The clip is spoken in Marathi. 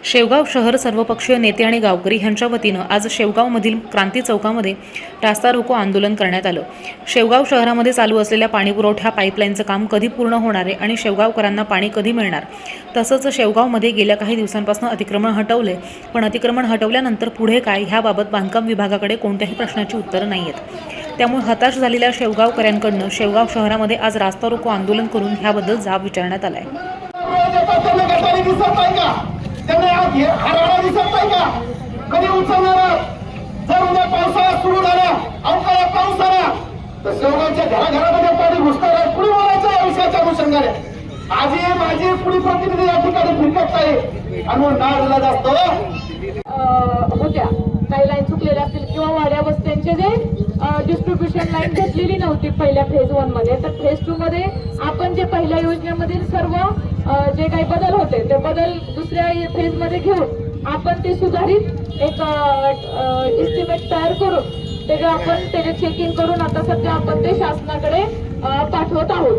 शेवगाव शहर सर्वपक्षीय नेते आणि गावकरी यांच्या वतीनं आज शेवगावमधील क्रांती चौकामध्ये रास्ता रोको आंदोलन करण्यात आलं। शेवगाव शहरामध्ये चालू असलेल्या पाणीपुरवठ्या पाईपलाईनचं काम कधी पूर्ण होणार आहे आणि शेवगावकरांना पाणी कधी मिळणार, तसंच शेवगावमध्ये गेल्या काही दिवसांपासून अतिक्रमण हटवले, पण अतिक्रमण हटवल्यानंतर पुढे काय ह्याबाबत बांधकाम विभागाकडे कोणत्याही प्रश्नाची उत्तरं नाही आहेत। त्यामुळे हताश झालेल्या शेवगावकरांकडून शेवगाव शहरामध्ये आज रास्ता रोको आंदोलन करून ह्याबद्दल जाब विचारण्यात आलाय। त्यांना हरभरा दिसत नाही का? कधी उचलणार? जर उद्या पावसाळा सुरू झाला, अवकाळी पाऊस आला तर शेवगावच्या घराघरामध्ये पाणी घुसणार आहे। कुणी बोलायचं या विषयाच्या अनुषंगाने? आजी माझी कुणी प्रतिनिधी या ठिकाणी फिरकत नाही आणि नागला जास्त होत्या काही लाईन चुकलेल्या असतील किंवा वाड्या वस्त्यांचे जे डिस्ट्रीब्युशन लाईन घेतलेली नव्हती पहिल्या फेज 1 मध्ये, तर फेज 2 मध्ये आपण जे पहिल्या योजनेमधील सर्व जे काही बदल होते ते बदल दुसऱ्या फेज मध्ये घेऊन आपण ते सुधारित एक एस्टिमेट तयार करून त्याचे चेकिंग करून आता सध्या आपण ते शासनाकडे पाठवत आहोत।